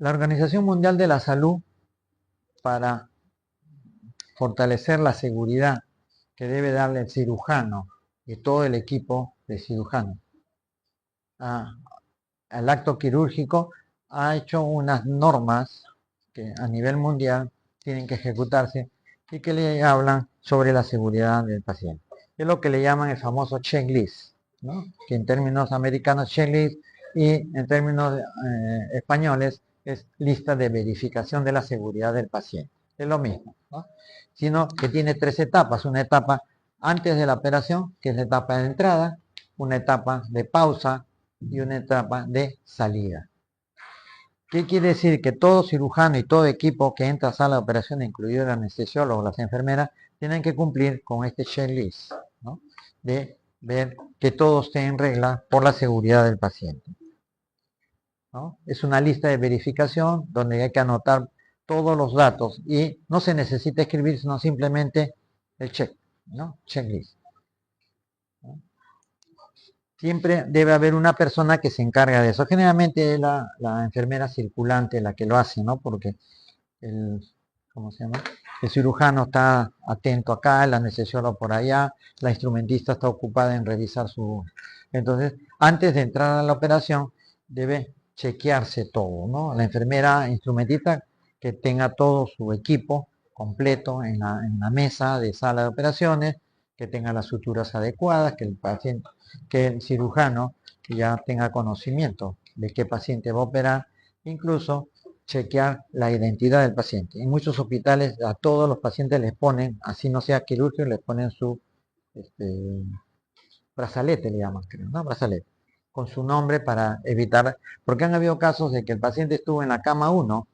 La Organización Mundial de la Salud, para fortalecer la seguridad que debe darle el cirujano y todo el equipo de cirujanos al acto quirúrgico, ha hecho unas normas que a nivel mundial tienen que ejecutarse y que le hablan sobre la seguridad del paciente. Es lo que le llaman el famoso checklist, ¿no? Que en términos americanos checklist y en términos españoles es lista de verificación de la seguridad del paciente. Es lo mismo, ¿no? Sino que tiene tres etapas. Una etapa antes de la operación, que es la etapa de entrada, una etapa de pausa y una etapa de salida. ¿Qué quiere decir? Que todo cirujano y todo equipo que entra a sala de operación, incluido el anestesiólogo, las enfermeras, tienen que cumplir con este checklist, ¿no? De ver que todo esté en regla por la seguridad del paciente, ¿no? Es una lista de verificación donde hay que anotar todos los datos y no se necesita escribir, sino simplemente el check, ¿no? Checklist, ¿no? Siempre debe haber una persona que se encarga de eso. Generalmente es la enfermera circulante la que lo hace, ¿no? Porque el, ¿cómo se llama? El cirujano está atento acá, el anestesiólogo por allá, la instrumentista está ocupada en revisar su... Entonces, antes de entrar a la operación, debe chequearse todo, ¿no? La enfermera instrumentista que tenga todo su equipo completo en la mesa de sala de operaciones, que tenga las suturas adecuadas, que el paciente, que el cirujano ya tenga conocimiento de qué paciente va a operar, incluso chequear la identidad del paciente. En muchos hospitales a todos los pacientes les ponen, así no sea quirúrgico, les ponen su brazalete, le llaman, creo, ¿no? Brazalete, con su nombre para evitar, porque han habido casos de que el paciente estuvo en la cama 1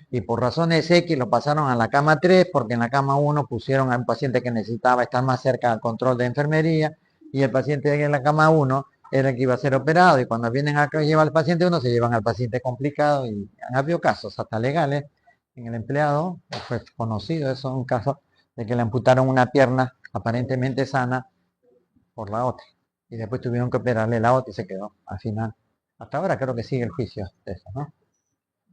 y por razones X lo pasaron a la cama 3 porque en la cama 1 pusieron a un paciente que necesitaba estar más cerca del control de enfermería y el paciente en la cama 1 era el que iba a ser operado y cuando vienen acá y llevan al paciente 1 se llevan al paciente complicado y han habido casos hasta legales en el empleado, fue conocido eso, un caso de que le amputaron una pierna aparentemente sana por la otra y después tuvieron que operarle la otra y se quedó al final. Hasta ahora creo que sigue el juicio de eso, ¿no?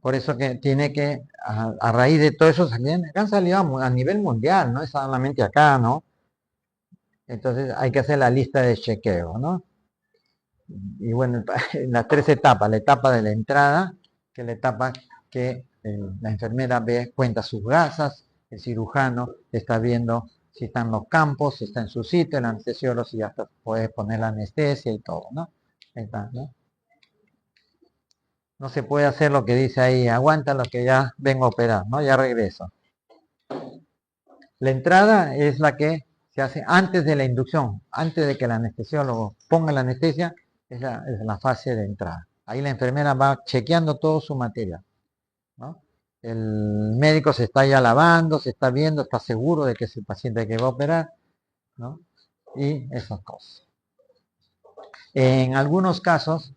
Por eso que tiene que, a raíz de todo eso, han salido a nivel mundial, no es solamente acá, ¿no? Entonces hay que hacer la lista de chequeo, ¿no? Y bueno, las tres etapas, la etapa de la entrada, que es la etapa que la enfermera ve, cuenta sus gasas, el cirujano está viendo si están los campos, si está en su sitio, el anestesiólogo si ya está, puede poner la anestesia y todo, ¿no? Ahí está, ¿no? No se puede hacer lo que dice ahí, aguanta lo que ya vengo a operar, ¿no? Ya regreso. La entrada es la que se hace antes de la inducción, antes de que el anestesiólogo ponga la anestesia, es la fase de entrada. Ahí la enfermera va chequeando todo su material, ¿no? El médico se está ya lavando, se está viendo, está seguro de que es el paciente que va a operar, ¿no? Y esas cosas. En algunos casos,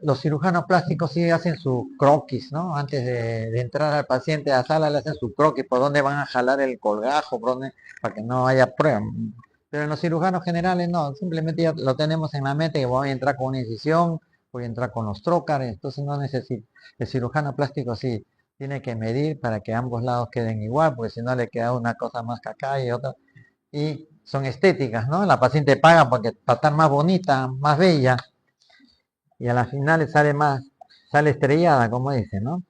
los cirujanos plásticos sí hacen su croquis, ¿no? Antes de entrar al paciente a la sala, le hacen su croquis, por dónde van a jalar el colgajo, para que no haya prueba. Pero en los cirujanos generales no, simplemente ya lo tenemos en la mente que voy a entrar con una incisión, voy a entrar con los trócares, entonces no necesito. El cirujano plástico sí tiene que medir para que ambos lados queden igual, porque si no le queda una cosa más que acá y otra y son estéticas, ¿no? La paciente paga porque para estar más bonita, más bella, y a la final sale estrellada, como dice, ¿no?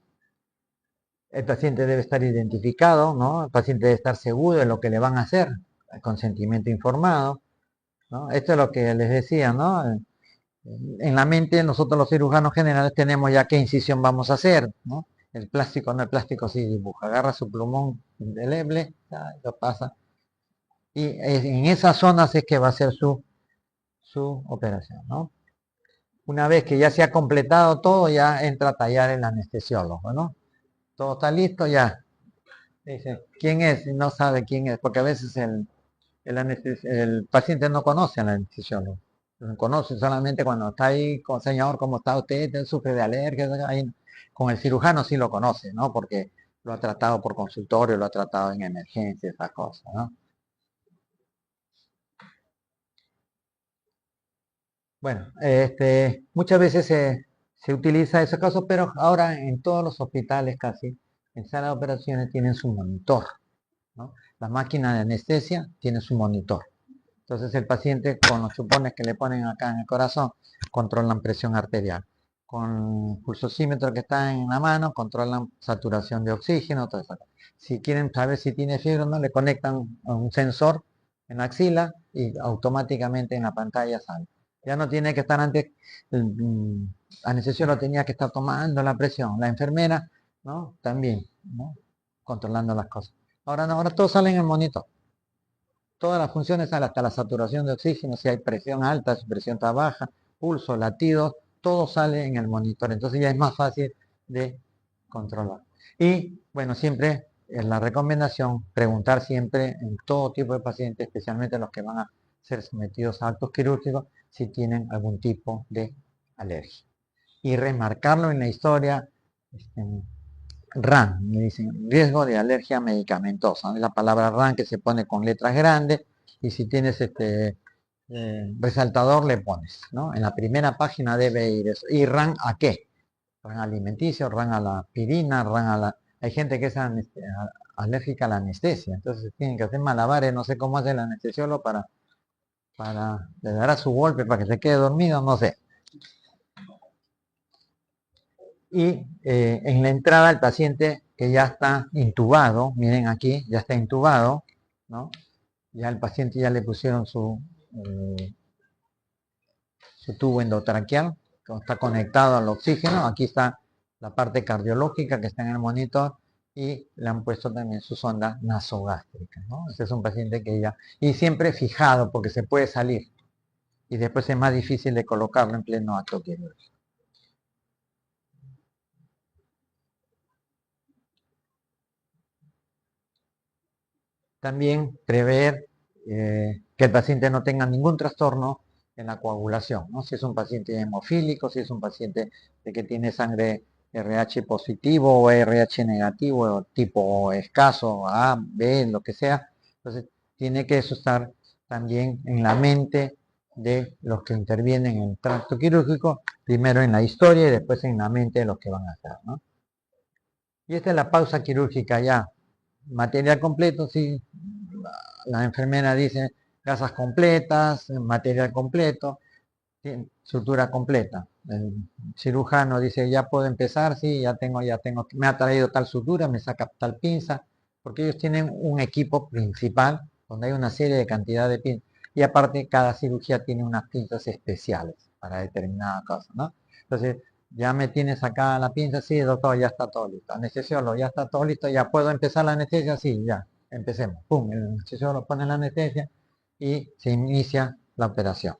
El paciente debe estar identificado, ¿no? El paciente debe estar seguro de lo que le van a hacer, el consentimiento informado, ¿no? Esto es lo que les decía, ¿no? En la mente nosotros los cirujanos generales tenemos ya qué incisión vamos a hacer, ¿no? El plástico, no, el plástico sí dibuja, agarra su plumón indeleble, lo pasa, y en esas zonas es que va a ser su operación, ¿no? Una vez que ya se ha completado todo, ya entra a tallar el anestesiólogo, ¿no? Todo está listo, ya. Dice, ¿quién es? Y no sabe quién es, porque a veces el paciente no conoce al anestesiólogo. Lo conoce solamente cuando está ahí, con señor, ¿cómo está usted? ¿Sufre de alergias? Ahí, con el cirujano sí lo conoce, ¿no? Porque lo ha tratado por consultorio, lo ha tratado en emergencia, esas cosas, ¿no? Bueno, muchas veces Se utiliza ese caso, pero ahora en todos los hospitales casi, en sala de operaciones tienen su monitor, ¿no? La máquina de anestesia tiene su monitor. Entonces el paciente con los chupones que le ponen acá en el corazón controlan presión arterial. Con pulsosímetro que está en la mano controlan saturación de oxígeno, todo eso. Si quieren saber si tiene fiebre o no, le conectan a un sensor en la axila y automáticamente en la pantalla sale. Ya no tiene que estar antes, el anestesiólogo tenía que estar tomando la presión. La enfermera, ¿no? También, ¿no? Controlando las cosas. Ahora no, ahora todo sale en el monitor. Todas las funciones salen, hasta la saturación de oxígeno, si hay presión alta, si presión está baja, pulso, latidos, todo sale en el monitor. Entonces ya es más fácil de controlar. Y bueno, siempre es la recomendación preguntar siempre en todo tipo de pacientes, especialmente los que van a ser sometidos a actos quirúrgicos, si tienen algún tipo de alergia. Y remarcarlo en la historia, RAN, me dicen, riesgo de alergia medicamentosa. Es la palabra RAN que se pone con letras grandes y si tienes resaltador le pones, ¿no? En la primera página debe ir eso. ¿Y RAN a qué? RAN alimenticio, RAN a la pirina, RAN a la... Hay gente que es alérgica a la anestesia, entonces tienen que hacer malabares, no sé cómo hace el anestesiólogo le dará su golpe para que se quede dormido, no sé. Y en la entrada el paciente que ya está intubado, miren aquí, ya está intubado, ¿no? Ya el paciente ya le pusieron su tubo endotraqueal, que está conectado al oxígeno, aquí está la parte cardiológica que está en el monitor y le han puesto también su sonda nasogástrica, ¿no? Este es un paciente que ya, y siempre fijado porque se puede salir y después es más difícil de colocarlo en pleno acto quirúrgico. También prever que el paciente no tenga ningún trastorno en la coagulación, ¿no? Si es un paciente hemofílico, si es un paciente de que tiene sangre RH positivo o RH negativo, o tipo escaso, A, B, lo que sea. Entonces, tiene que eso estar también en la mente de los que intervienen en el tracto quirúrgico, primero en la historia y después en la mente de los que van a hacer, ¿no? Y esta es la pausa quirúrgica ya. Material completo, sí, la enfermera dice gasas completas, material completo, sutura completa. El cirujano dice ya puedo empezar, sí, ya tengo, me ha traído tal sutura, me saca tal pinza, porque ellos tienen un equipo principal donde hay una serie de cantidad de pinzas. Y aparte cada cirugía tiene unas pinzas especiales para determinada cosa, ¿no? Entonces, ya me tienes acá la pinza, sí, doctor, ya está todo listo. Anestesiólogo, ya está todo listo, ya puedo empezar la anestesia, sí, ya, empecemos. Pum, el anestesiólogo pone la anestesia y se inicia la operación.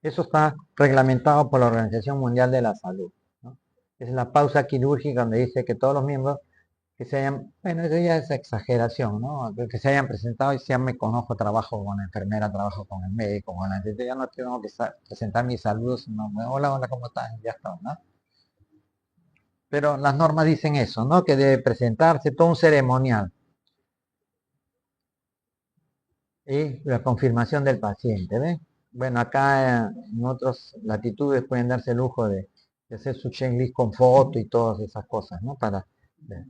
Eso está reglamentado por la Organización Mundial de la Salud, ¿no? Es la pausa quirúrgica donde dice que todos los miembros que se hayan, bueno, eso ya es exageración, ¿no? Que se hayan presentado y si ya me conozco, trabajo con la enfermera, trabajo con el médico, con la anestesista, ya no tengo que presentar mis saludos, no, hola, hola, ¿cómo están? Ya está, ¿no? Pero las normas dicen eso, ¿no? Que debe presentarse todo un ceremonial y la confirmación del paciente, ¿ves? Bueno, acá en otras latitudes pueden darse el lujo de hacer su checklist con foto y todas esas cosas, ¿no? Para ver.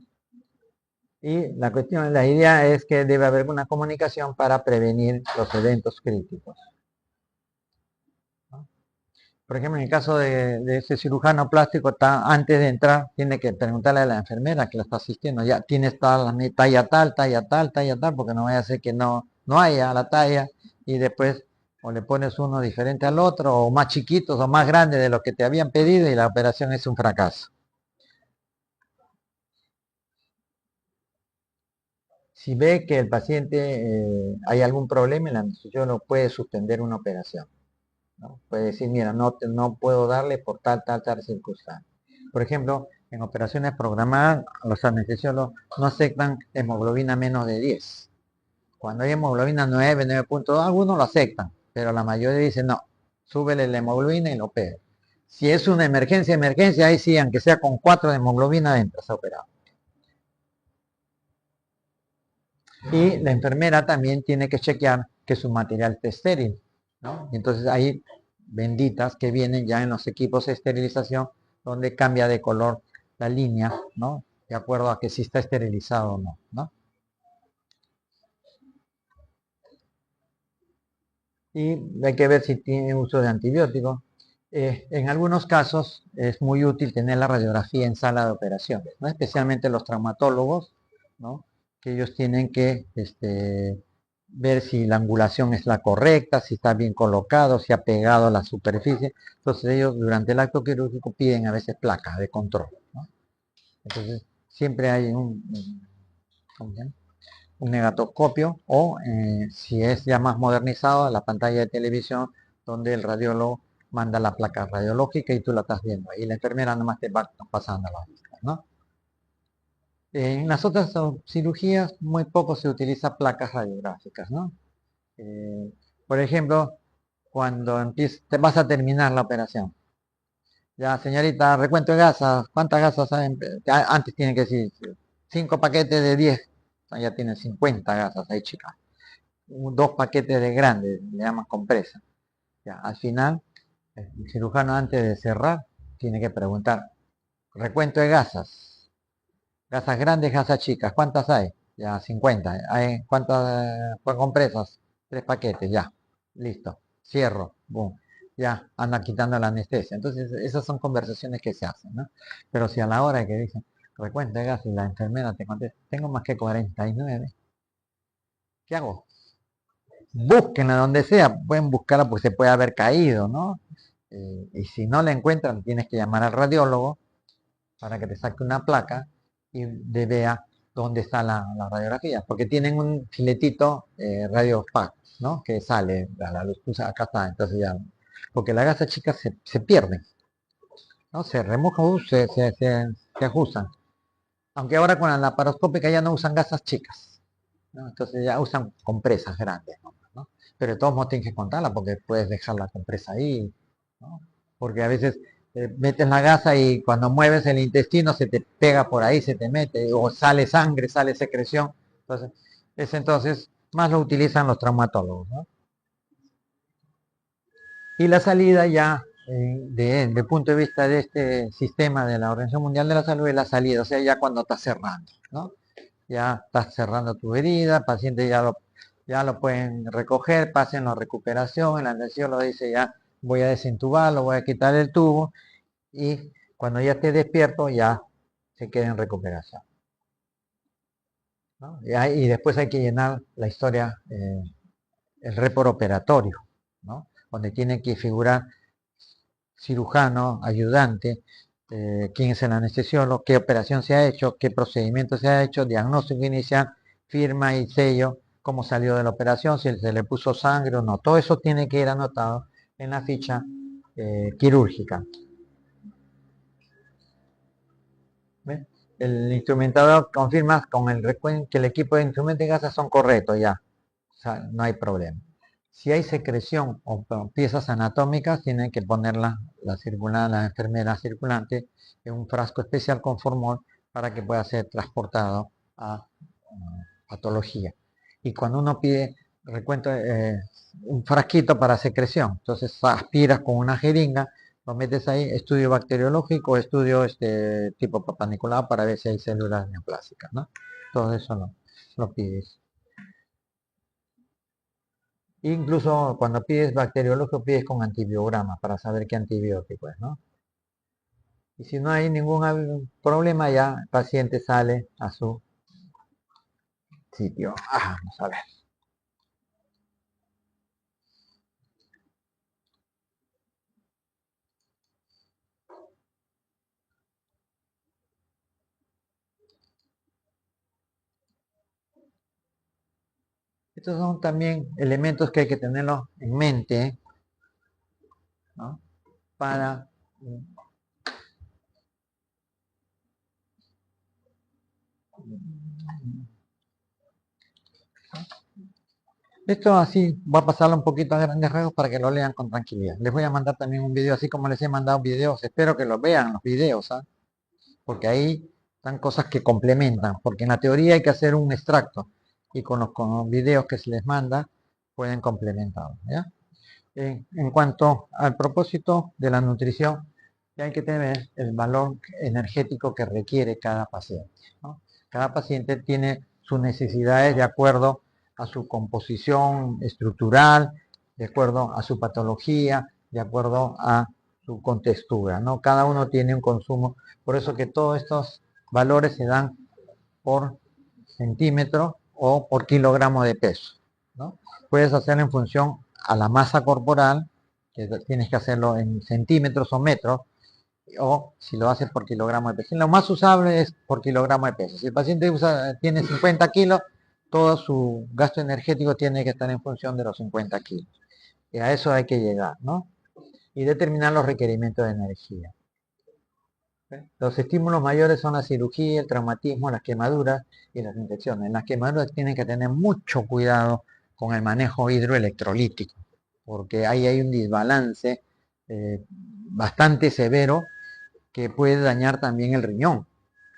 Y la cuestión, la idea es que debe haber una comunicación para prevenir los eventos críticos, ¿no? Por ejemplo, en el caso de ese cirujano plástico, está, antes de entrar, tiene que preguntarle a la enfermera que la está asistiendo, ya tienes talla tal, talla tal, talla tal, porque no vaya a ser que no haya la talla y después o le pones uno diferente al otro, o más chiquitos o más grandes de lo que te habían pedido y la operación es un fracaso. Si ve que el paciente hay algún problema, el anestesiólogo puede suspender una operación, ¿no? Puede decir, mira, no puedo darle por tal circunstancia. Por ejemplo, en operaciones programadas, los anestesiólogos no aceptan hemoglobina menos de 10. Cuando hay hemoglobina 9, 9.2, algunos lo aceptan, pero la mayoría dice no, súbele la hemoglobina y lo opera. Si es una emergencia, ahí sí, aunque sea con 4 de hemoglobina, entra, se ha operado. Y la enfermera también tiene que chequear que su material esté estéril, ¿no? Y entonces hay benditas que vienen ya en los equipos de esterilización donde cambia de color la línea, ¿no? De acuerdo a que si está esterilizado o no, ¿no? Y hay que ver si tiene uso de antibióticos. En algunos casos es muy útil tener la radiografía en sala de operaciones, ¿no? Especialmente los traumatólogos, ¿no? Que ellos tienen que ver si la angulación es la correcta, si está bien colocado, si ha pegado a la superficie. Entonces ellos durante el acto quirúrgico piden a veces placas de control, ¿no? Entonces siempre hay ¿cómo se llama? Un negatoscopio o si es ya más modernizado la pantalla de televisión donde el radiólogo manda la placa radiológica y tú la estás viendo y la enfermera nomás te va pasando las vistas, ¿no? En las otras cirugías muy poco se utiliza placas radiográficas, ¿no? Eh, por ejemplo, cuando te vas a terminar la operación. Ya, señorita, recuento de gasas. ¿Cuántas gasas hay? Antes tienen que decir 5 paquetes de 10. Ya tienen 50 gasas ahí, chicas. 2 paquetes de grandes, le llaman compresa. Ya, al final, el cirujano antes de cerrar tiene que preguntar, recuento de gasas. Gasas grandes, gasas chicas. ¿Cuántas hay? Ya, 50. ¿Cuántas compresas? 3 paquetes, ya. Listo. Cierro. Boom. Ya, anda quitando la anestesia. Entonces, esas son conversaciones que se hacen, ¿no? Pero si a la hora que dicen, recuento de gasas y la enfermera te contesta, tengo más que 49, ¿qué hago? Búsquenla donde sea, pueden buscarla porque se puede haber caído, ¿no? Y si no la encuentran, tienes que llamar al radiólogo para que te saque una placa y vea dónde está la radiografía, porque tienen un filetito radio pack, ¿no? Que sale a la luz, acá está, entonces ya, porque las gasas chicas se pierden, ¿no? Se remojan, se ajustan, aunque ahora con la laparoscópica ya no usan gasas chicas, ¿no? Entonces ya usan compresas grandes, ¿no? Pero de todos modos tienes que contarla porque puedes dejar la compresa ahí, ¿no? Porque a veces metes la gasa y cuando mueves el intestino se te pega por ahí, se te mete, o sale sangre, sale secreción. Entonces, entonces más lo utilizan los traumatólogos, ¿no? Y la salida ya, desde el punto de vista de este sistema de la Organización Mundial de la Salud, es la salida, o sea, ya cuando estás cerrando, ¿no? Ya estás cerrando tu herida, el paciente ya lo pueden recoger, pasen la recuperación, el anestesiólogo dice ya voy a desentubarlo, voy a quitar el tubo y cuando ya esté despierto ya se queda en recuperación, ¿no? Y después hay que llenar la historia, el report operatorio, ¿no? Donde tiene que figurar cirujano, ayudante, quién es el anestesiólogo, qué operación se ha hecho, qué procedimiento se ha hecho, diagnóstico inicial, firma y sello, cómo salió de la operación, si se le puso sangre o no. Todo eso tiene que ir anotado en la ficha quirúrgica. ¿Ves? El instrumentador confirma con el recuento que el equipo de instrumentos y gasas son correctos ya. O sea, no hay problema. Si hay secreción o piezas anatómicas, tienen que ponerla la enfermera circulante en un frasco especial con formol para que pueda ser transportado a patología. Y cuando uno pide recuento, un frasquito para secreción, entonces aspiras con una jeringa, lo metes ahí, estudio bacteriológico, estudio tipo papaniculado para ver si hay células neoplásicas, ¿no? Todo eso lo pides. Incluso cuando pides bacteriológico, pides con antibiograma para saber qué antibiótico es, ¿no? Y si no hay ningún problema, ya el paciente sale a su sitio. Vamos a ver. Estos son también elementos que hay que tenerlos en mente, ¿no? Para esto así va a pasarlo un poquito a grandes rasgos para que lo lean con tranquilidad. Les voy a mandar también un video, así como les he mandado videos. Espero que los vean los videos, ¿ah? Porque ahí están cosas que complementan. Porque en la teoría hay que hacer un extracto y con los videos que se les manda pueden complementarlo, ¿ya? En cuanto al propósito de la nutrición, y hay que tener el valor energético que requiere cada paciente, ¿no? Cada paciente tiene sus necesidades de acuerdo a su composición estructural, de acuerdo a su patología, de acuerdo a su contextura, ¿no? Cada uno tiene un consumo, por eso que todos estos valores se dan por centímetro o por kilogramo de peso, ¿no? Puedes hacerlo en función a la masa corporal, que tienes que hacerlo en centímetros o metros, o si lo haces por kilogramo de peso. Lo más usable es por kilogramo de peso. Si el paciente tiene 50 kilos, todo su gasto energético tiene que estar en función de los 50 kilos. Y a eso hay que llegar, ¿no? Y determinar los requerimientos de energía. Los estímulos mayores son la cirugía, el traumatismo, las quemaduras y las infecciones. En las quemaduras tienen que tener mucho cuidado con el manejo hidroelectrolítico, porque ahí hay un desbalance bastante severo que puede dañar también el riñón,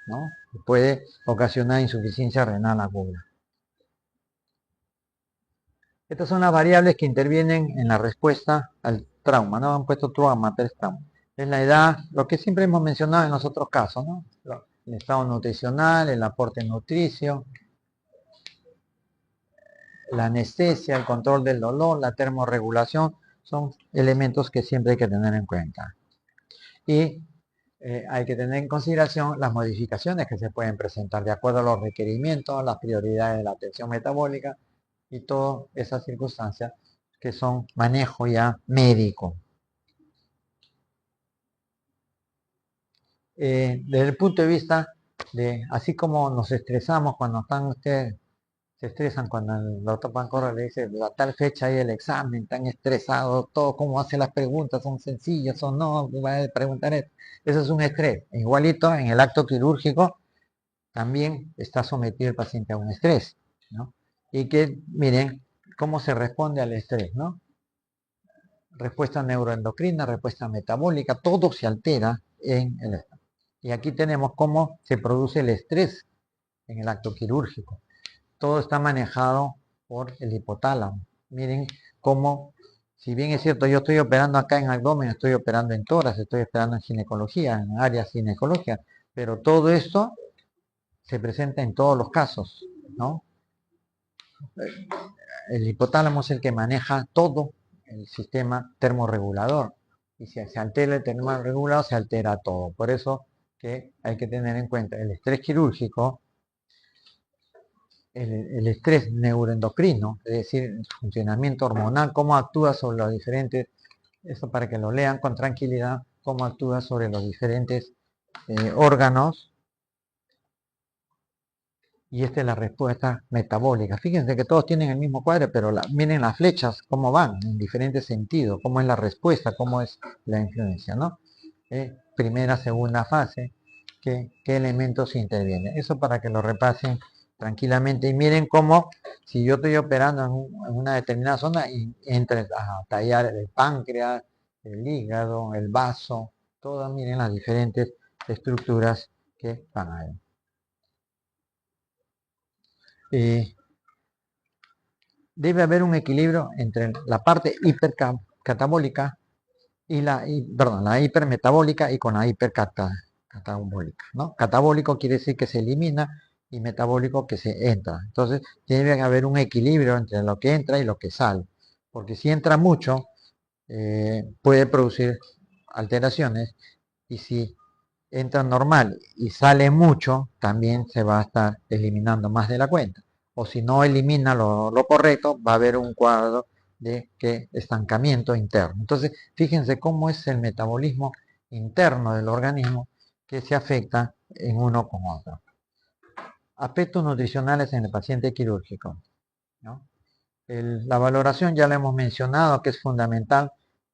¿no? Puede ocasionar insuficiencia renal aguda. Estas son las variables que intervienen en la respuesta al trauma, ¿no? Han puesto trauma, pero es trauma. Es la edad, lo que siempre hemos mencionado en los otros casos, ¿no? El estado nutricional, el aporte nutricio, la anestesia, el control del dolor, la termorregulación, son elementos que siempre hay que tener en cuenta. Y hay que tener en consideración las modificaciones que se pueden presentar de acuerdo a los requerimientos, las prioridades de la atención metabólica y todas esas circunstancias que son manejo ya médico. Desde el punto de vista de, así como nos estresamos cuando están ustedes, se estresan cuando el doctor Pancoro le dice, a tal fecha hay el examen, están estresados, todo, cómo hace las preguntas, son sencillas o no, va a preguntar esto. Eso es un estrés. Igualito en el acto quirúrgico también está sometido el paciente a un estrés, ¿no? Y que miren cómo se responde al estrés, ¿no? Respuesta neuroendocrina, respuesta metabólica, todo se altera en el estrés. Y aquí tenemos cómo se produce el estrés en el acto quirúrgico. Todo está manejado por el hipotálamo. Miren cómo, si bien es cierto, yo estoy operando acá en abdomen, estoy operando en tórax, estoy operando en ginecología, en áreas ginecológicas, pero todo esto se presenta en todos los casos, ¿no? El hipotálamo es el que maneja todo el sistema termorregulador. Y si se altera el termorregulador, se altera todo. Por eso que hay que tener en cuenta el estrés quirúrgico, el estrés neuroendocrino, es decir, el funcionamiento hormonal, cómo actúa sobre los diferentes, esto para que lo lean con tranquilidad, cómo actúa sobre los diferentes órganos. Y esta es la respuesta metabólica. Fíjense que todos tienen el mismo cuadro, pero miren las flechas, cómo van, en diferentes sentidos, cómo es la respuesta, cómo es la influencia, ¿no? Primera, segunda fase, qué elementos intervienen. Eso para que lo repasen tranquilamente y miren cómo, si yo estoy operando en una determinada zona y entra a tallar el páncreas, el hígado, el vaso, todas, miren las diferentes estructuras que van ahí. Debe haber un equilibrio entre la parte hipercatabólica y la hipermetabólica y con la hipercatabólica, ¿no? Catabólico quiere decir que se elimina y metabólico que se entra. Entonces debe haber un equilibrio entre lo que entra y lo que sale, porque si entra mucho puede producir alteraciones y si entra normal y sale mucho, también se va a estar eliminando más de la cuenta. O si no elimina lo correcto, va a haber un cuadro de estancamiento interno. Entonces, fíjense cómo es el metabolismo interno del organismo que se afecta en uno con otro. Aspectos nutricionales en el paciente quirúrgico, ¿no? La valoración ya la hemos mencionado, que es fundamental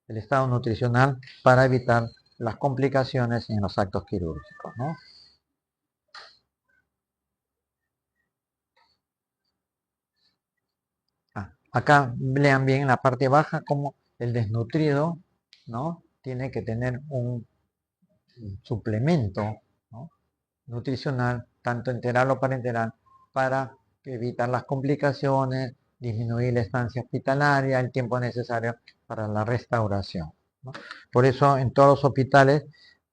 el estado nutricional para evitar las complicaciones en los actos quirúrgicos, ¿no? Acá lean bien en la parte baja como el desnutrido, ¿no? Tiene que tener un suplemento, ¿no? Nutricional, tanto enteral o parenteral, para evitar las complicaciones, disminuir la estancia hospitalaria, el tiempo necesario para la restauración, ¿no? Por eso en todos los hospitales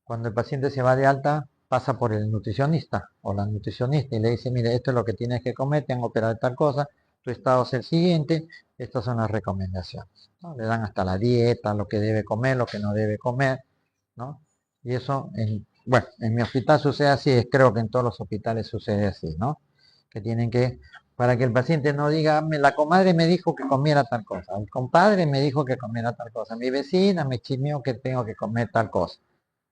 Cuando el paciente se va de alta, pasa por el nutricionista o la nutricionista y le dice, mire, esto es lo que tienes que comer, te han operado de tal cosa, tu estado es el siguiente, estas son las recomendaciones, ¿no? Le dan hasta la dieta, lo que debe comer, lo que no debe comer, ¿no? Y eso, bueno, en mi hospital sucede así, creo que en todos los hospitales sucede así, ¿no? Que tienen que, para que el paciente no diga, la comadre me dijo que comiera tal cosa, el compadre me dijo que comiera tal cosa, mi vecina me chismeó que tengo que comer tal cosa.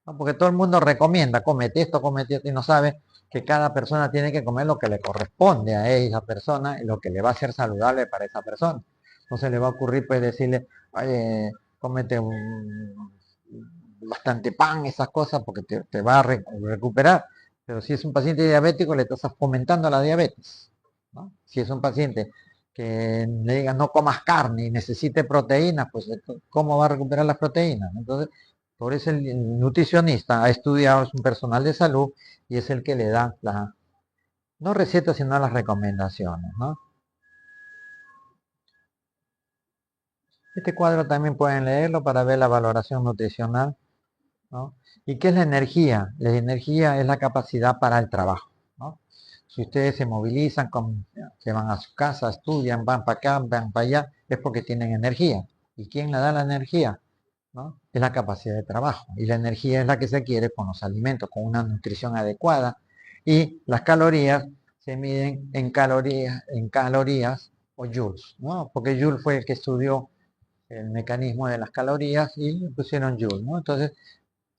¿No? Porque todo el mundo recomienda, comete esto, y no sabe que cada persona tiene que comer lo que le corresponde a esa persona y lo que le va a ser saludable para esa persona. No se le va a ocurrir pues decirle, oye, cómete bastante pan, esas cosas, porque te va a recuperar. Pero si es un paciente diabético, le estás fomentando la diabetes, ¿no? Si es un paciente que le digas no comas carne y necesite proteínas, pues ¿cómo va a recuperar las proteínas? Entonces, por eso el nutricionista ha estudiado, es un personal de salud y es el que le da las, no recetas, sino las recomendaciones, ¿no? Este cuadro también pueden leerlo para ver la valoración nutricional, ¿no? ¿Y qué es la energía? La energía es la capacidad para el trabajo, ¿no? Si ustedes se movilizan, se van a su casa, estudian, van para acá, van para allá, es porque tienen energía. ¿Y quién le da la energía? ¿No? Es la capacidad de trabajo. Y la energía es la que se quiere con los alimentos, con una nutrición adecuada. Y las calorías se miden en calorías o joules, ¿no? Porque Joule fue el que estudió el mecanismo de las calorías y le pusieron Joule, ¿no? Entonces,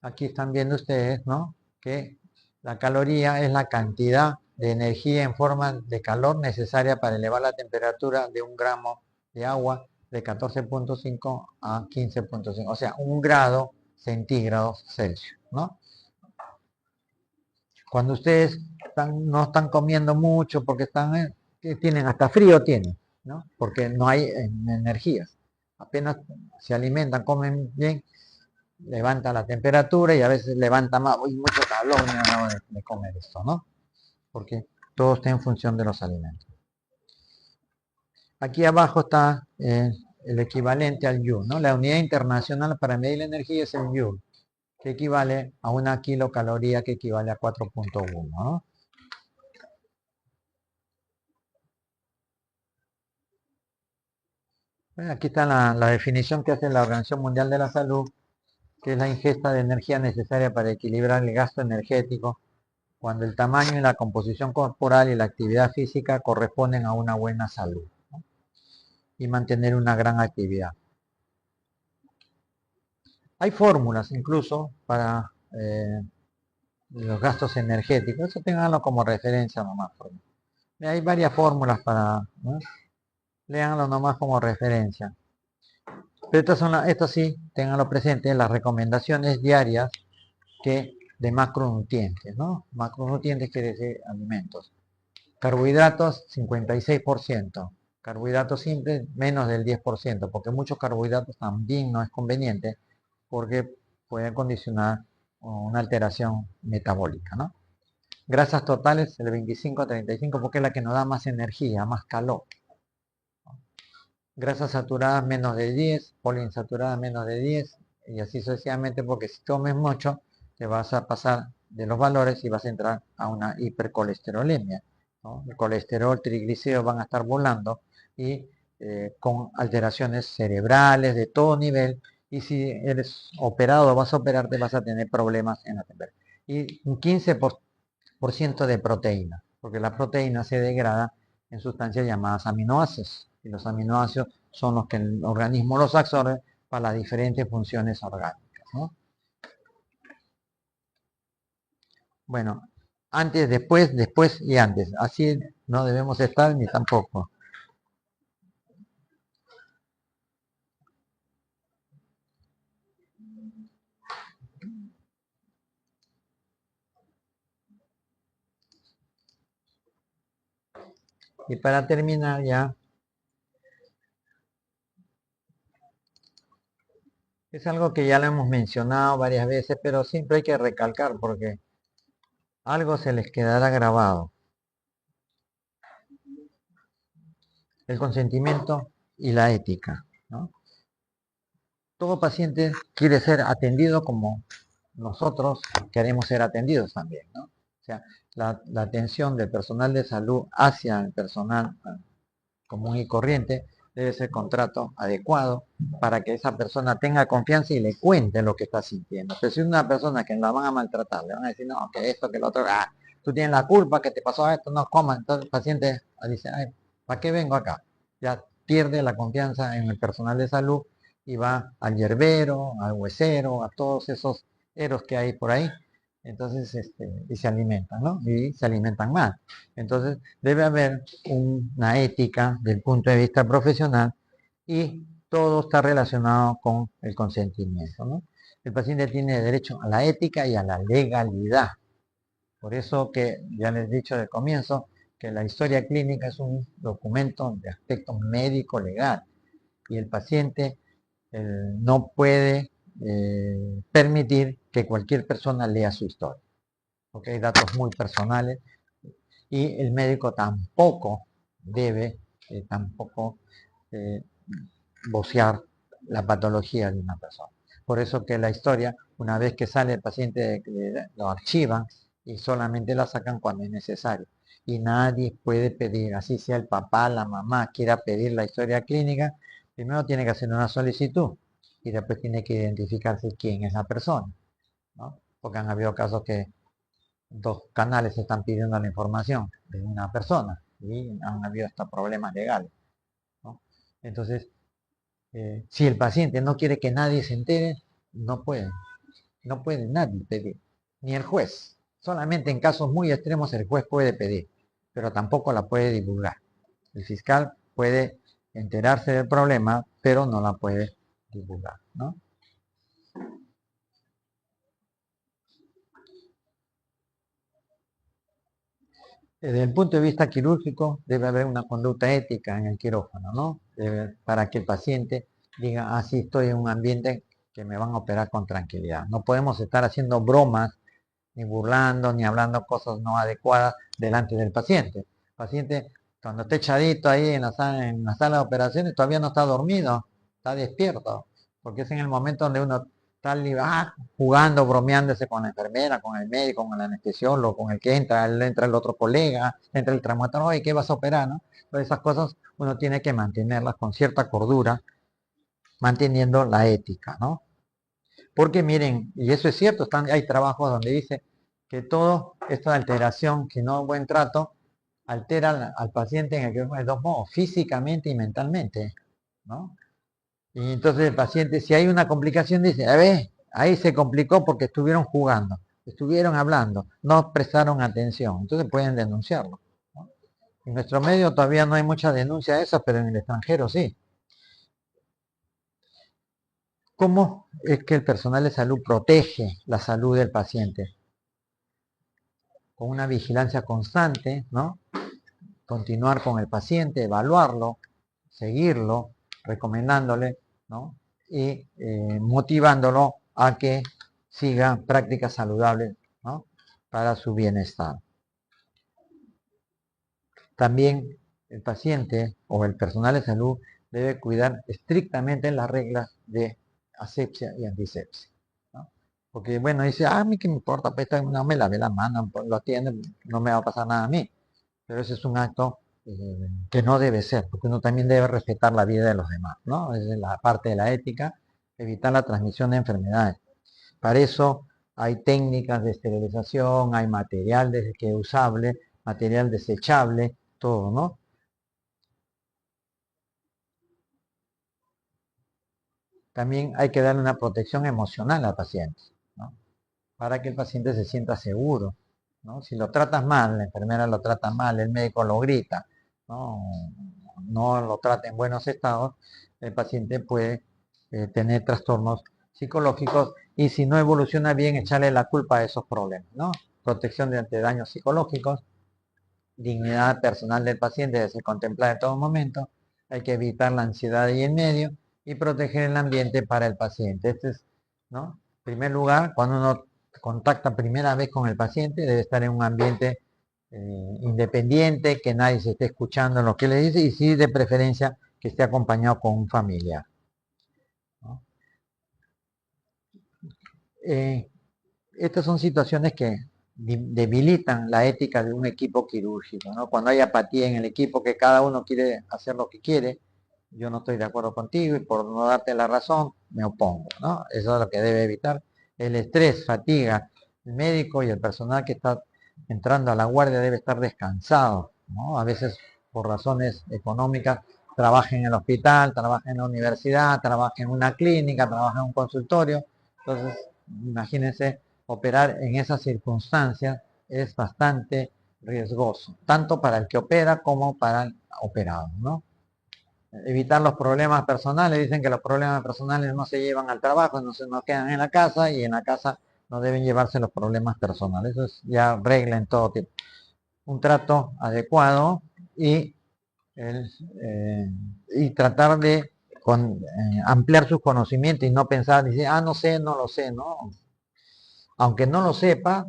aquí están viendo ustedes, ¿no? Que la caloría es la cantidad de energía en forma de calor necesaria para elevar la temperatura de 1 gramo de agua de 14.5 a 15.5, o sea, 1 grado centígrados, ¿no? Cuando ustedes no están comiendo mucho porque tienen hasta frío tienen, ¿no? Porque no hay energías. Apenas se alimentan, comen bien, levanta la temperatura y a veces levanta más, uy, mucho calor me han dado de comer esto, ¿no? Porque todo está en función de los alimentos. Aquí abajo está el equivalente al Joule, ¿no? La unidad internacional para medir la energía es el Joule, que equivale a 1 kilocaloría, que equivale a 4.1, ¿no? Bueno, aquí está la definición que hace la Organización Mundial de la Salud, que es la ingesta de energía necesaria para equilibrar el gasto energético cuando el tamaño y la composición corporal y la actividad física corresponden a una buena salud, ¿no? Y mantener una gran actividad. Hay fórmulas incluso para los gastos energéticos, eso tenganlo como referencia nomás. Hay varias fórmulas para, ¿no? Léanlo nomás como referencia. Pero estas sí, tenganlo presente, las recomendaciones diarias de macronutrientes, ¿no? Macronutrientes quiere decir alimentos. Carbohidratos, 56%. Carbohidratos simples, menos del 10%, porque muchos carbohidratos también no es conveniente, porque pueden condicionar una alteración metabólica, ¿no? Grasas totales, el 25 a 35, porque es la que nos da más energía, más calor. Grasas saturadas, menos de 10, poliinsaturadas, menos de 10, y así sucesivamente, porque si comes mucho, te vas a pasar de los valores y vas a entrar a una hipercolesterolemia, ¿no? El colesterol, triglicéridos van a estar volando y con alteraciones cerebrales de todo nivel, y si eres operado o vas a operarte, vas a tener problemas en la temperatura. Y un 15% de proteína, porque la proteína se degrada en sustancias llamadas aminoácidos, y los aminoácidos son los que el organismo los absorbe para las diferentes funciones orgánicas, ¿no? Bueno, antes, después y antes. Así no debemos estar ni tampoco. Y para terminar ya, es algo que ya lo hemos mencionado varias veces, pero siempre hay que recalcar porque algo se les quedará grabado. El consentimiento y la ética, ¿no? Todo paciente quiere ser atendido como nosotros queremos ser atendidos también, ¿no? O sea, la atención del personal de salud hacia el personal común y corriente debe ser contrato adecuado para que esa persona tenga confianza y le cuente lo que está sintiendo. Pero si es una persona que la van a maltratar, le van a decir, no, que esto, que lo otro, tú tienes la culpa, que te pasó esto, no comas. Entonces el paciente dice, ay, ¿para qué vengo acá? Ya pierde la confianza en el personal de salud y va al yerbero, al huesero, a todos esos eros que hay por ahí. Entonces, y se alimentan, ¿no? Y se alimentan mal. Entonces, debe haber una ética del punto de vista profesional y todo está relacionado con el consentimiento, ¿no? El paciente tiene derecho a la ética y a la legalidad. Por eso que ya les he dicho de comienzo que la historia clínica es un documento de aspecto médico-legal y el paciente no puede permitir que cualquier persona lea su historia, porque hay datos muy personales y el médico tampoco debe tampoco eh, vocear la patología de una persona. Por eso que la historia, una vez que sale el paciente, lo archivan y solamente la sacan cuando es necesario. Y nadie puede pedir, así sea el papá, la mamá, quiera pedir la historia clínica, primero tiene que hacer una solicitud y después tiene que identificarse quién es la persona, ¿no? Porque han habido casos que dos canales están pidiendo la información de una persona y han habido hasta problemas legales, ¿no? Entonces, si el paciente no quiere que nadie se entere, no puede nadie pedir, ni el juez. Solamente en casos muy extremos el juez puede pedir, pero tampoco la puede divulgar. El fiscal puede enterarse del problema, pero no la puede divulgar, ¿no? Desde el punto de vista quirúrgico debe haber una conducta ética en el quirófano, ¿no? Para que el paciente diga, así estoy en un ambiente que me van a operar con tranquilidad. No podemos estar haciendo bromas, ni burlando, ni hablando cosas no adecuadas delante del paciente. El paciente, cuando esté echadito ahí en la sala de operaciones, todavía no está dormido, está despierto, porque es en el momento donde uno está jugando, bromeándose con la enfermera, con el médico, con el anestesiólogo, con el que entra el otro colega, entra el traumatólogo, y ¿qué vas a operar, no? Todas esas cosas uno tiene que mantenerlas con cierta cordura, manteniendo la ética, ¿no? Porque miren, y eso es cierto, hay trabajos donde dice que todo esta alteración, que no buen trato, altera al paciente en el que de dos modos, físicamente y mentalmente, ¿no? Y entonces el paciente, si hay una complicación, dice, a ver, ahí se complicó porque estuvieron jugando, estuvieron hablando, no prestaron atención, entonces pueden denunciarlo, ¿no? En nuestro medio todavía no hay mucha denuncia de eso, pero en el extranjero sí. ¿Cómo es que el personal de salud protege la salud del paciente? Con una vigilancia constante, ¿no? Continuar con el paciente, evaluarlo, seguirlo, recomendándole, ¿no? Y motivándolo a que siga prácticas saludables, ¿no? Para su bienestar. También el paciente o el personal de salud debe cuidar estrictamente las reglas de asepsia y antisepsia, ¿no? Porque, bueno, dice, a mí qué me importa, pues no me lavé las manos, lo atiende, no me va a pasar nada a mí. Pero ese es un acto que no debe ser, porque uno también debe respetar la vida de los demás, ¿no? Es la parte de la ética, evitar la transmisión de enfermedades. Para eso hay técnicas de esterilización, hay material que es usable, material desechable, todo, ¿no? También hay que darle una protección emocional al paciente, ¿no? Para que el paciente se sienta seguro, ¿no? Si lo tratas mal, la enfermera lo trata mal, el médico lo grita, ¿no? No lo trata en buenos estados, el paciente puede tener trastornos psicológicos y si no evoluciona bien, echarle la culpa a esos problemas, ¿no? Protección de ante daños psicológicos, dignidad personal del paciente debe ser contemplada en todo momento, hay que evitar la ansiedad y el medio y proteger el ambiente para el paciente. Este es, ¿no? En primer lugar, cuando uno contacta primera vez con el paciente, debe estar en un ambiente independiente, que nadie se esté escuchando lo que le dice y sí de preferencia que esté acompañado con un familiar, ¿no? Estas son situaciones que debilitan la ética de un equipo quirúrgico, ¿no? Cuando hay apatía en el equipo, que cada uno quiere hacer lo que quiere, yo no estoy de acuerdo contigo y por no darte la razón me opongo, ¿no? Eso es lo que debe evitar. El estrés, fatiga, el médico y el personal que está entrando a la guardia debe estar descansado, ¿no? A veces por razones económicas trabaja en el hospital, trabaja en la universidad, trabaja en una clínica, trabaja en un consultorio. Entonces, imagínense, operar en esas circunstancias es bastante riesgoso, tanto para el que opera como para el operado, ¿no? Evitar los problemas personales, dicen que los problemas personales no se llevan al trabajo, no se nos quedan en la casa y en la casa no deben llevarse los problemas personales. Eso es ya regla en todo tipo. Un trato adecuado y, el, eh, y tratar de ampliar sus conocimientos y no pensar, decir, no sé, no lo sé, ¿no? Aunque no lo sepa,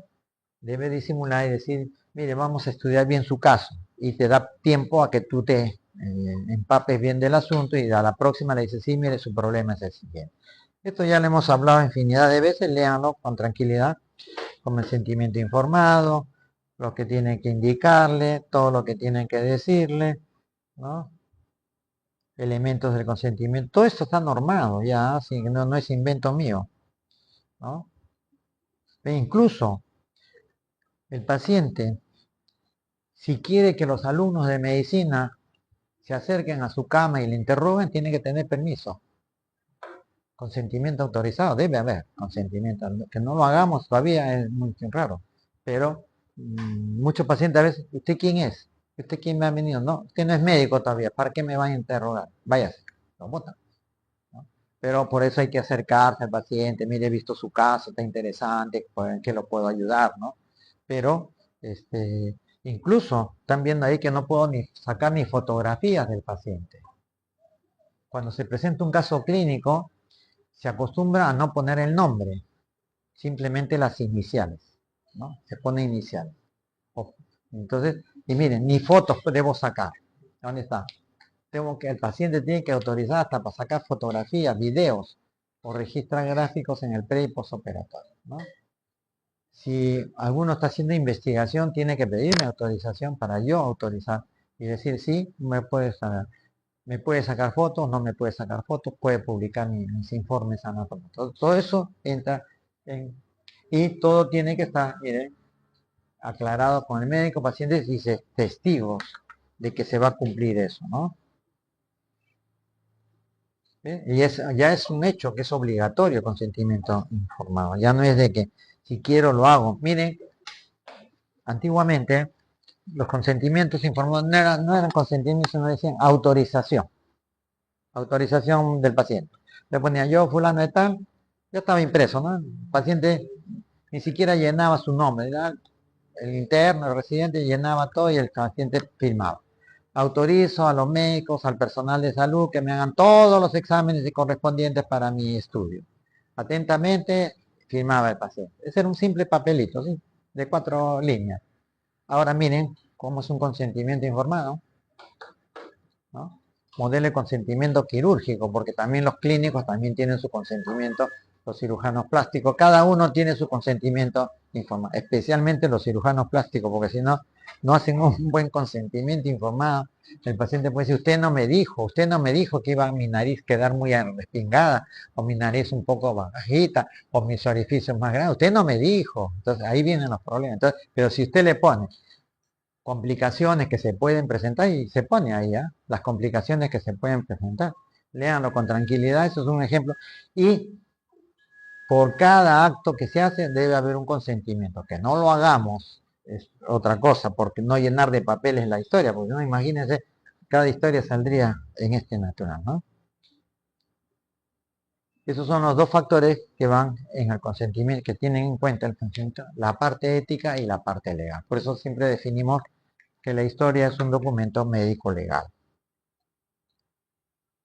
debe disimular y decir, mire, vamos a estudiar bien su caso y te da tiempo a que tú te empapes bien del asunto y a la próxima le dices, sí, mire, su problema es el siguiente. Esto ya lo hemos hablado infinidad de veces, léanlo con tranquilidad, con el sentimiento informado, lo que tienen que indicarle, todo lo que tienen que decirle, ¿no? Elementos del consentimiento, todo esto está normado ya, así que no es invento mío, ¿no? E incluso el paciente, si quiere que los alumnos de medicina se acerquen a su cama y le interroguen, tiene que tener permiso. Consentimiento autorizado, debe haber consentimiento. Que no lo hagamos todavía es muy raro. Pero muchos pacientes a veces, ¿usted quién es? ¿Usted quién me ha venido? No, usted no es médico todavía, ¿para qué me va a interrogar? Váyase, lo botan, ¿no? Pero por eso hay que acercarse al paciente, mire, he visto su caso, está interesante, ¿en qué lo puedo ayudar? ¿No? Pero, incluso están viendo ahí que no puedo ni sacar ni fotografías del paciente. Cuando se presenta un caso clínico, se acostumbra a no poner el nombre, simplemente las iniciales, ¿no? Se pone iniciales. Entonces, y miren, ni fotos debo sacar. ¿Dónde está? El paciente tiene que autorizar hasta para sacar fotografías, videos o registrar gráficos en el pre y postoperatorio, ¿no? Si alguno está haciendo investigación, tiene que pedirme autorización para yo autorizar y decir, sí, me puede sacar fotos, no me puede sacar fotos, puede publicar mis informes anatómicos. Todo eso entra y todo tiene que estar, miren, aclarado con el médico, pacientes y testigos de que se va a cumplir eso, ¿no? Y ya es un hecho que es obligatorio el consentimiento informado. Ya no es de que si quiero lo hago. Miren, antiguamente los consentimientos informados no eran consentimientos, sino decían autorización. Autorización del paciente. Le ponía yo, fulano de tal, ya estaba impreso, ¿no? El paciente ni siquiera llenaba su nombre, ¿verdad? El interno, el residente llenaba todo y el paciente firmaba. Autorizo a los médicos, al personal de salud que me hagan todos los exámenes correspondientes para mi estudio. Atentamente firmaba el paciente. Ese era un simple papelito, ¿sí? De 4 líneas. Ahora miren cómo es un consentimiento informado, ¿no? Modelo de consentimiento quirúrgico, porque también los clínicos también tienen su consentimiento, los cirujanos plásticos, cada uno tiene su consentimiento informado, especialmente los cirujanos plásticos, porque si no, no hacen un buen consentimiento informado. El paciente puede decir, usted no me dijo que iba a mi nariz quedar muy respingada, o mi nariz un poco bajita, o mis orificios más grandes, usted no me dijo. Entonces ahí vienen los problemas. Entonces, pero si usted le pone complicaciones que se pueden presentar y se pone ahí, las complicaciones que se pueden presentar. Léanlo con tranquilidad, eso es un ejemplo. Y por cada acto que se hace debe haber un consentimiento. Que no lo hagamos es otra cosa, porque no llenar de papeles la historia, porque no, imagínense, cada historia saldría en este natural, ¿no? Esos son los dos factores que van en el consentimiento, que tienen en cuenta el consentimiento, la parte ética y la parte legal. Por eso siempre definimos que la historia es un documento médico legal.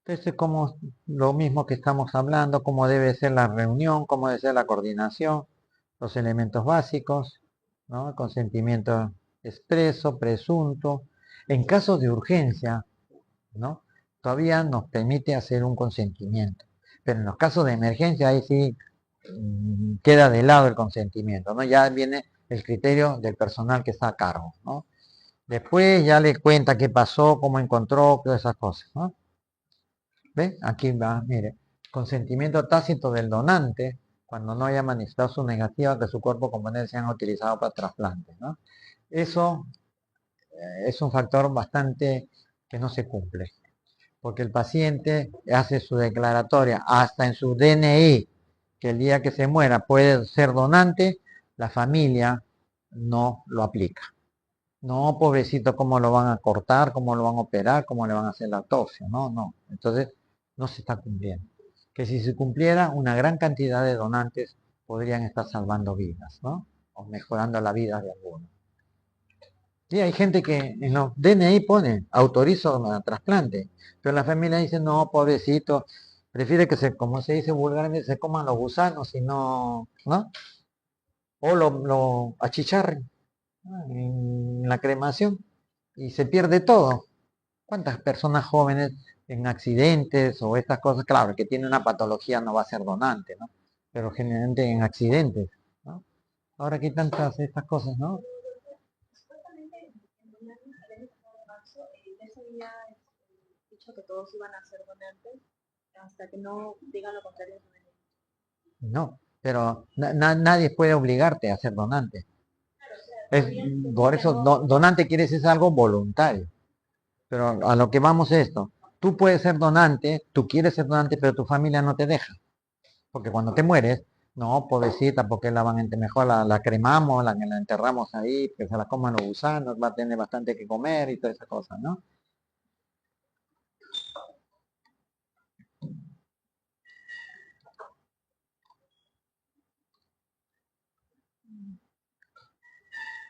Entonces, como lo mismo que estamos hablando, cómo debe ser la reunión, cómo debe ser la coordinación, los elementos básicos, ¿no? El consentimiento expreso, presunto. En casos de urgencia, ¿no? Todavía nos permite hacer un consentimiento. Pero en los casos de emergencia, ahí sí queda de lado el consentimiento, ¿no? Ya viene el criterio del personal que está a cargo, ¿no? Después ya le cuenta qué pasó, cómo encontró, todas esas cosas, ¿no? ¿Ve? Aquí va, mire. Consentimiento tácito del donante cuando no haya manifestado su negativa que su cuerpo componente sean utilizados para trasplantes, ¿no? Eso es un factor bastante que no se cumple, porque el paciente hace su declaratoria hasta en su DNI, que el día que se muera puede ser donante, la familia no lo aplica. No, pobrecito, cómo lo van a cortar, cómo lo van a operar, cómo le van a hacer la autopsia. No, no. Entonces, no se está cumpliendo. Que si se cumpliera, una gran cantidad de donantes podrían estar salvando vidas, ¿no? O mejorando la vida de algunos. Sí, hay gente que en los DNI pone, autorizo a trasplante, pero la familia dice, no, pobrecito, prefiere que se, como se dice vulgarmente, se coman los gusanos y no, ¿no? O lo achicharren, ¿no? En la cremación y se pierde todo. ¿Cuántas personas jóvenes en accidentes o estas cosas? Claro, el que tiene una patología no va a ser donante, ¿no? Pero generalmente en accidentes, ¿no? Ahora que hay tantas estas cosas, ¿no? Supuestamente en un año académico de marzo ya se había dicho que todos iban a ser donantes hasta que no digan lo contrario. No, pero nadie puede obligarte a ser donante. Es, por eso, donante quiere decir algo voluntario. Pero a lo que vamos es esto. Tú puedes ser donante, tú quieres ser donante, pero tu familia no te deja. Porque cuando te mueres, no, pobrecita, porque la van a mejor la cremamos, la enterramos ahí, que se la coman los gusanos, va a tener bastante que comer y todas esas cosas, ¿no?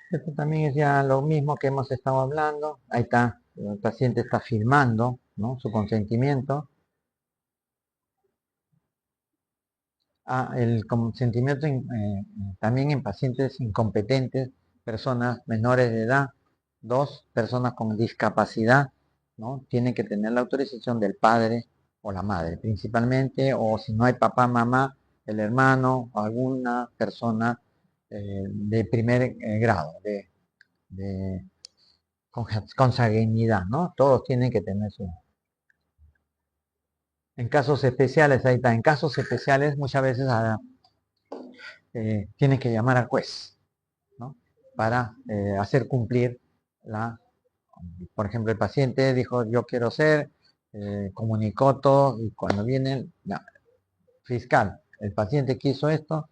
Esto también es ya lo mismo que hemos estado hablando. Ahí está, el paciente está firmando, ¿no? Su consentimiento. El consentimiento también en pacientes incompetentes, personas menores de edad, dos personas con discapacidad, ¿no? Tienen que tener la autorización del padre o la madre, principalmente, o si no hay papá, mamá, el hermano, o alguna persona de primer grado, de consanguinidad, ¿no? Todos tienen que tener su. En casos especiales, ahí está, en casos especiales muchas veces tienes que llamar al juez, ¿no? Para hacer cumplir por ejemplo, el paciente dijo yo quiero ser, comunicó todo y cuando viene la fiscal, el paciente quiso esto,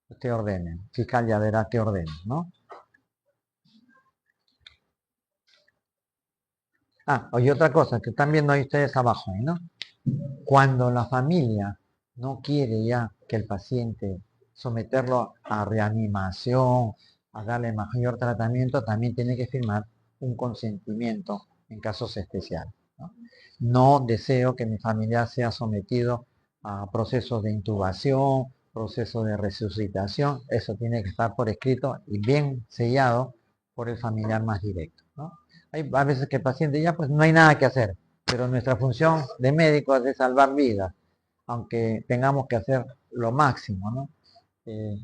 usted ordene, fiscal ya verá qué ordena, ¿no? Y otra cosa que están viendo ahí ustedes abajo, ¿no? Cuando la familia no quiere ya que el paciente someterlo a reanimación, a darle mayor tratamiento, también tiene que firmar un consentimiento en casos especiales. No, no deseo que mi familiar sea sometido a procesos de intubación, procesos de resucitación. Eso tiene que estar por escrito y bien sellado por el familiar más directo, ¿no? Hay a veces que el paciente ya pues no hay nada que hacer, pero nuestra función de médico es de salvar vidas, aunque tengamos que hacer lo máximo, ¿no?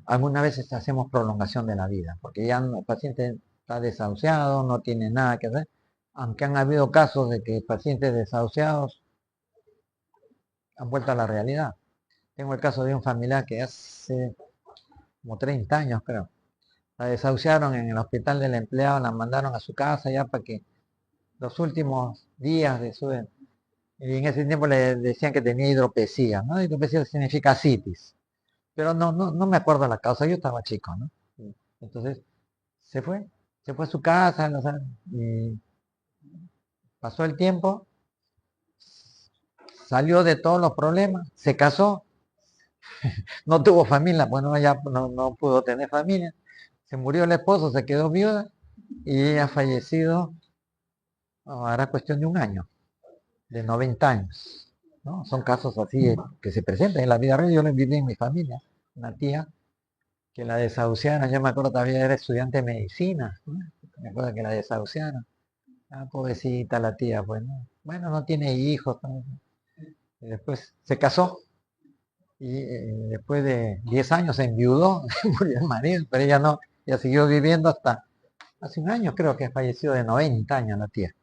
Algunas veces hacemos prolongación de la vida, porque ya el paciente está desahuciado, no tiene nada que hacer, aunque han habido casos de que pacientes desahuciados han vuelto a la realidad. Tengo el caso de un familiar que hace como 30 años, creo, la desahuciaron en el hospital del empleado, la mandaron a su casa ya para que los últimos días de su. Y en ese tiempo le decían que tenía hidropesía, ¿no? Hidropesía significa citis. Pero no me acuerdo la causa, yo estaba chico, ¿no? Entonces, se fue, se fue a su casa, ¿no? Y pasó el tiempo, salió de todos los problemas, se casó, no tuvo familia, bueno, ya no pudo tener familia, se murió el esposo, se quedó viuda y ella ha fallecido, hará cuestión de un año, de 90 años, ¿no? Son casos así que se presentan en la vida real, yo lo viví en mi familia, una tía que la desahuciaron, yo me acuerdo todavía era estudiante de medicina, ¿no? Me acuerdo que la desahuciaron, pobrecita la tía, pues, ¿no? Bueno, no tiene hijos, ¿no? Y después se casó y después de 10 años se enviudó, murió el marido, pero ella no, ella siguió viviendo hasta hace un año, creo que falleció de 90 años la tía.